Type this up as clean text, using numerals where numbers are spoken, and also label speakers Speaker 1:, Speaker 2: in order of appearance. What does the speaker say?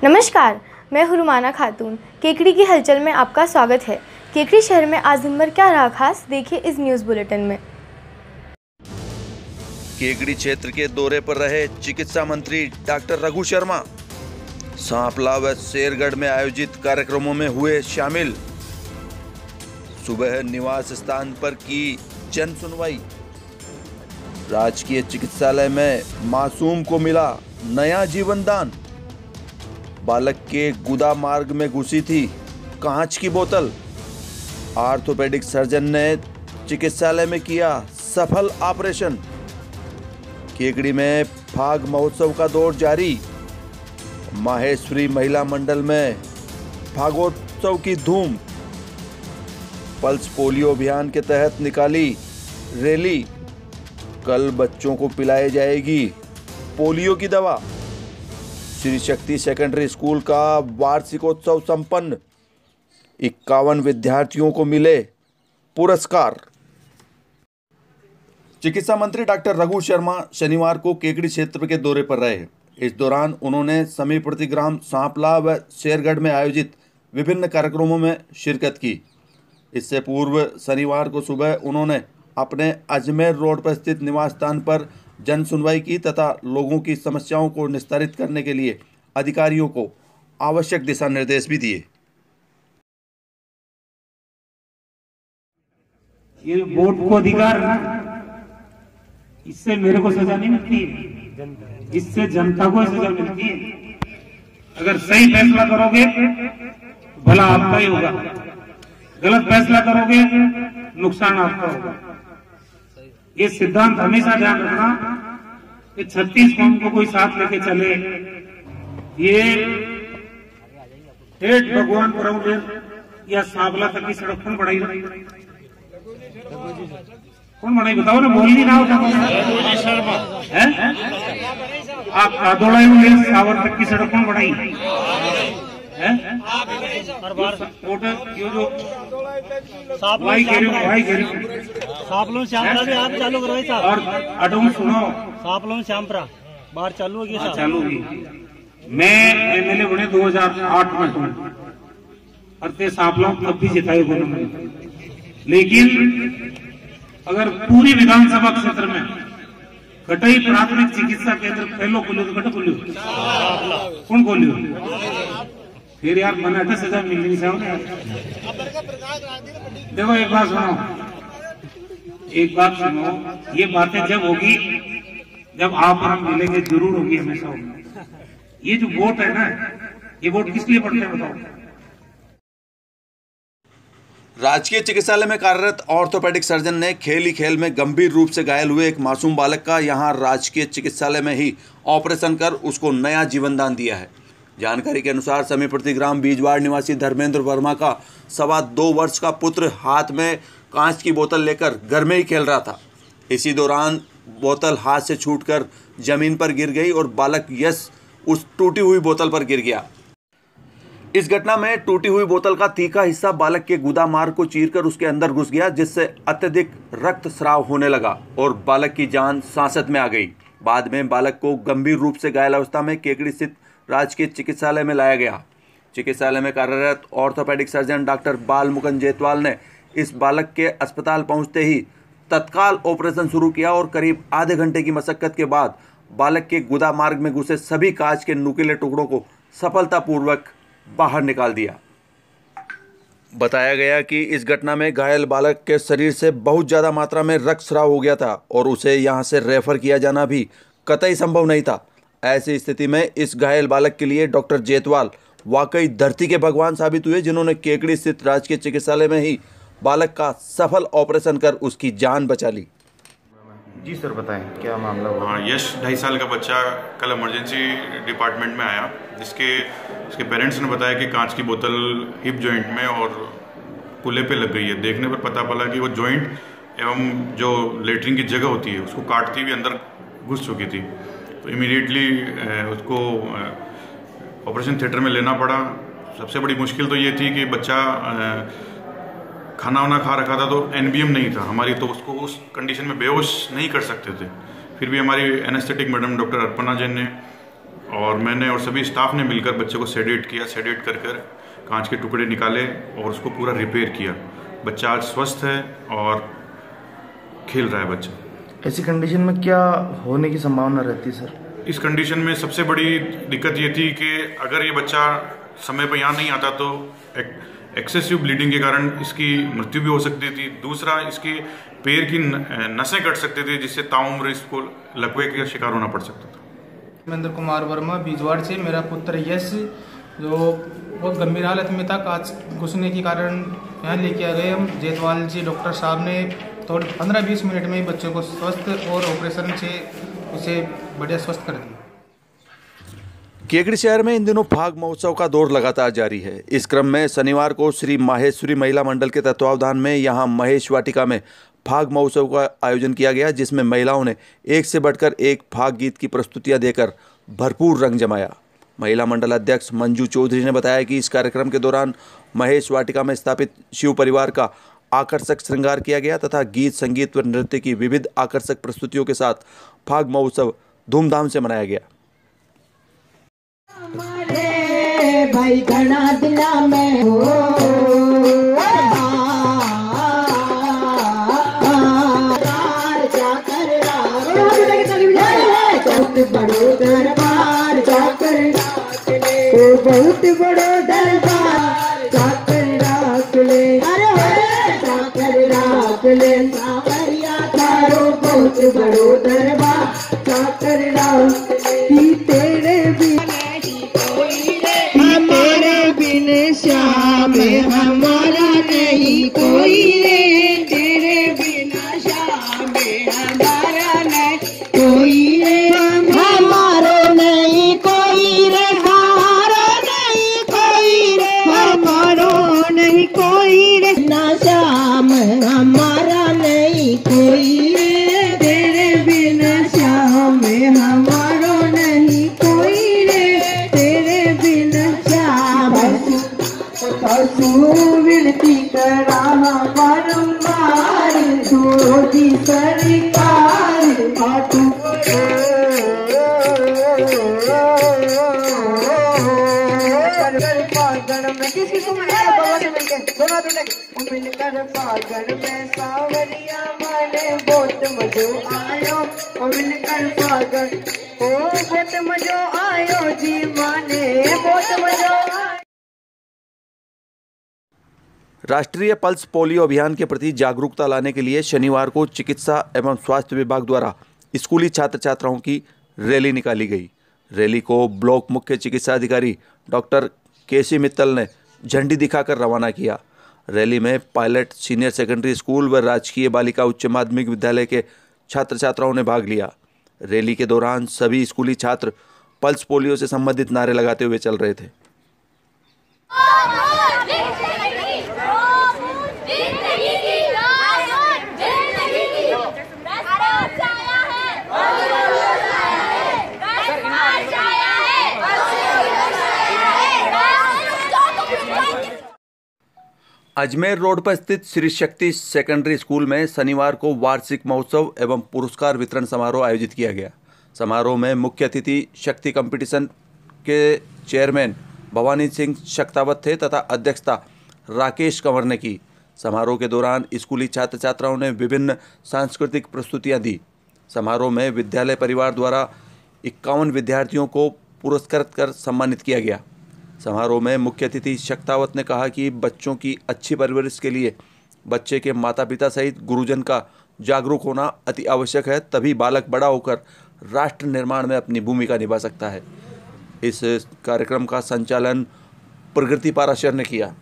Speaker 1: नमस्कार, मैं हुरुमाना खातून। केकड़ी की हलचल में आपका स्वागत है। केकड़ी शहर में आज दिन भर क्या रहा खास, देखिए इस न्यूज़ बुलेटिन में।
Speaker 2: केकड़ी क्षेत्र के दौरे पर रहे चिकित्सा मंत्री डॉक्टर रघु शर्मा। सांपला व शेरगढ़ में आयोजित कार्यक्रमों में हुए शामिल। सुबह निवास स्थान पर की जन सुनवाई। राजकीय चिकित्सालय में मासूम को मिला नया जीवन दान। बालक के गुदा मार्ग में घुसी थी कांच की बोतल। ऑर्थोपेडिक सर्जन ने चिकित्सालय में किया सफल ऑपरेशन। केकड़ी में फाग महोत्सव का दौर जारी। माहेश्वरी महिला मंडल में फागोत्सव की धूम। पल्स पोलियो अभियान के तहत निकाली रैली। कल बच्चों को पिलाई जाएगी पोलियो की दवा। श्री शक्ति सेकेंडरी स्कूल का वार्षिकोत्सव संपन्न। 51 विद्यार्थियों को मिले पुरस्कार। चिकित्सा मंत्री डॉक्टर रघु शर्मा शनिवार को केकड़ी क्षेत्र के दौरे पर रहे। इस दौरान उन्होंने समीपवर्ती ग्राम सांपला व शेरगढ़ में आयोजित विभिन्न कार्यक्रमों में शिरकत की। इससे पूर्व शनिवार को सुबह उन्होंने अपने अजमेर रोड पर स्थित निवास स्थान पर जन सुनवाई की तथा लोगों की समस्याओं को निस्तारित करने के लिए अधिकारियों को आवश्यक दिशा निर्देश भी दिए।
Speaker 3: ये वोट को अधिकार ना, इससे मेरे को सजा नहीं मिलती, इससे जनता को सजा मिलती है। अगर सही फैसला करोगे भला आपका ही होगा, गलत फैसला करोगे नुकसान आपका होगा। ये सिद्धांत हमेशा ध्यान रखना कि 36 कौम को कोई साथ लेके चले। ये हेठ भगवान परमवीर या सांवला तक की सड़क कौन बढ़ाई, कौन बढ़ाई बताओ ना, बोल नहीं रहा होता है। आप कादोड़ा में सावर तक की सड़क कौन बढ़ाई है?
Speaker 4: सापलों श्यामपुरा भी आप चालू करवाई साहब।
Speaker 3: और अडोम सुनो,
Speaker 4: सापलों श्यामपुरा बाहर चालू होगी।
Speaker 3: हाँ, चालू होगी। मैं एमएलए बने 2008 में हूँ और ते सांपलों तब भी जिताए उन्होंने। लेकिन अगर पूरी विधानसभा क्षेत्र में कटई प्राथमिक चिकित्सा केंद्र पहलो खोलियो तो कट खोलियो, कौन खोलियो? फिर यार मना तो सजा मिलनी चाहिए। देखो एक बात सुनो, ये बातें जब होगी, जब आप और हम मिलेंगे, जरूर होगी, हमेशा होगी। ये जो वोट है ना, ये वोट किस लिए पड़ते हैं बताओ?
Speaker 2: राजकीय चिकित्सालय में कार्यरत ऑर्थोपेडिक सर्जन ने खेल ही खेल में गंभीर रूप से घायल हुए एक मासूम बालक का यहां राजकीय चिकित्सालय में ही ऑपरेशन कर उसको नया जीवन दान दिया है। जानकारी के अनुसार समीपवर्ती ग्राम बीजवाड़ निवासी धर्मेंद्र वर्मा का 2.25 वर्ष का पुत्र हाथ में कांच की बोतल लेकर घर में ही खेल रहा था। इसी दौरान बोतल हाथ से छूटकर जमीन पर गिर गई और बालक यश उस टूटी हुई बोतल पर गिर गया। इस घटना में टूटी हुई बोतल का तीखा हिस्सा बालक के गुदा मार्ग को चीरकर उसके अंदर घुस गया, जिससे अत्यधिक रक्तस्राव होने लगा और बालक की जान सांसत में आ गई। बाद में बालक को गंभीर रूप से घायल अवस्था में केकड़ी स्थित राजकीय चिकित्सालय में लाया गया। चिकित्सालय में कार्यरत orthopaedic surgeon doctor Balmukund Jetwal ने इस बालक के अस्पताल पहुंचते ही तत्काल ऑपरेशन शुरू किया और करीब आधे घंटे की मशक्कत के बाद बालक के गुदा मार्ग में घुसे सभी कांच के नुकीले टुकड़ों को सफलतापूर्वक बाहर निकाल दिया। बताया गया कि इस घटना में घायल बालक के शरीर से बहुत ज़्यादा मात्रा में रक्तस्राव हो गया था और उसे यहां से रेफर किया जाना भी कतई संभव नहीं था। ऐसी स्थिति में इस घायल बालक के लिए डॉक्टर जेतवाल वाकई धरती के भगवान साबित हुए, जिन्होंने केकड़ी स्थित राजकीय चिकित्सालय में ही बालक का सफल ऑपरेशन कर उसकी जान बचा ली।
Speaker 5: जी सर, बताएं क्या मामला हुआ?
Speaker 6: हाँ, यश 2.5 साल का बच्चा कल इमरजेंसी डिपार्टमेंट में आया, उसके पेरेंट्स ने बताया कि कांच की बोतल हिप जॉइंट में और पुले पे लग गई है। देखने पर पता पड़ा कि वो जॉइंट एवं जो लेटरिन की जगह होती है उसको काटती हुई अंदर घुस चुकी थी। तो इमीडिएटली उसको ऑपरेशन थिएटर में लेना पड़ा। सबसे बड़ी मुश्किल तो ये थी कि बच्चा खाना वाना खा रखा था तो एनबीएम नहीं था हमारी, तो उसको उस कंडीशन में बेहोश नहीं कर सकते थे। फिर भी हमारी anaesthetic madam doctor Arpana Jain ने और मैंने और सभी स्टाफ ने मिलकर बच्चे को सेडेट किया। सेडेट कर कर कांच के टुकड़े निकाले और उसको पूरा रिपेयर किया। बच्चा आज स्वस्थ है और खेल रहा है बच्चा।
Speaker 5: ऐसी कंडीशन में क्या होने की संभावना रहती है सर?
Speaker 6: इस कंडीशन में सबसे बड़ी दिक्कत ये थी कि अगर ये बच्चा समय पर यहाँ नहीं आता तो एक्सेसिव ब्लीडिंग के कारण इसकी मृत्यु भी हो सकती थी। दूसरा, इसके पैर की नसें कट सकती थी, जिससे ताउम्र इसको लकवे का शिकार होना पड़ सकता था।
Speaker 7: महेंद्र कुमार वर्मा बीजवाड़ से मेरा पुत्र यश जो बहुत गंभीर हालत में था, कांच घुसने के कारण यहाँ लेके आ गए हम। जेतवाल जी डॉक्टर साहब ने थोड़े 15-20 मिनट में बच्चे को स्वस्थ और ऑपरेशन से उसे बढ़िया स्वस्थ कर दिया।
Speaker 2: केकड़ी शहर में इन दिनों फाग महोत्सव का दौर लगातार जारी है। इस क्रम में शनिवार को श्री माहेश्वरी महिला मंडल के तत्वावधान में यहां महेश वाटिका में फाग महोत्सव का आयोजन किया गया, जिसमें महिलाओं ने एक से बढ़कर एक फाग गीत की प्रस्तुतियां देकर भरपूर रंग जमाया। महिला मंडल अध्यक्ष मंजू चौधरी ने बताया कि इस कार्यक्रम के दौरान महेश वाटिका में स्थापित शिव परिवार का आकर्षक श्रृंगार किया गया तथा गीत, संगीत व नृत्य की विविध आकर्षक प्रस्तुतियों के साथ फाग महोत्सव धूमधाम से मनाया गया।
Speaker 8: भाई घना दिला में हो बड़ो दरबार जाकर ओ बहुत बड़ो दरबार जाकर राख ले, अरे जाकर राख ले सावरिया तारो बहुत बड़ो दरबार जाकर राख ले। तेरे बिन श्याम हमारा नहीं कोई रे, तेरे बिना श्याम हमारा नहीं कोई रे, हमारा नहीं कोई रे, हमारा नहीं कोई रे, हमारा नहीं कोई रे, ना श्याम हमारा नहीं कोई रे, तेरे बिना श्याम हमारा नहीं कोई रे, तेरे बिना श्याम विनती करा बारंबार जोड़ी सरकार आटू पागल में किसी को बाबा से मिलकर पागल में सावरिया माने बहुत मजो आयो, मिलकर पागल ओ बहुत मजो आयो जी माने बहुत मजो आयो।
Speaker 2: राष्ट्रीय पल्स पोलियो अभियान के प्रति जागरूकता लाने के लिए शनिवार को चिकित्सा एवं स्वास्थ्य विभाग द्वारा स्कूली छात्र छात्राओं की रैली निकाली गई। रैली को ब्लॉक मुख्य चिकित्सा अधिकारी डॉक्टर केसी मित्तल ने झंडी दिखाकर रवाना किया। रैली में पायलट सीनियर सेकेंडरी स्कूल व राजकीय बालिका उच्च माध्यमिक विद्यालय के छात्र छात्राओं ने भाग लिया। रैली के दौरान सभी स्कूली छात्र पल्स पोलियो से संबंधित नारे लगाते हुए चल रहे थे। अजमेर रोड पर स्थित श्री शक्ति सेकेंडरी स्कूल में शनिवार को वार्षिक महोत्सव एवं पुरस्कार वितरण समारोह आयोजित किया गया। समारोह में मुख्य अतिथि शक्ति कंपटीशन के चेयरमैन भवानी सिंह शक्तावत थे तथा अध्यक्षता राकेश कंवर ने की। समारोह के दौरान स्कूली छात्र छात्राओं ने विभिन्न सांस्कृतिक प्रस्तुतियां दी। समारोह में विद्यालय परिवार द्वारा 51 विद्यार्थियों को पुरस्कृत कर सम्मानित किया गया। समारोह में मुख्य अतिथि शक्तावत ने कहा कि बच्चों की अच्छी परवरिश के लिए बच्चे के माता पिता सहित गुरुजन का जागरूक होना अति आवश्यक है, तभी बालक बड़ा होकर राष्ट्र निर्माण में अपनी भूमिका निभा सकता है। इस कार्यक्रम का संचालन प्रगति पाराशर ने किया।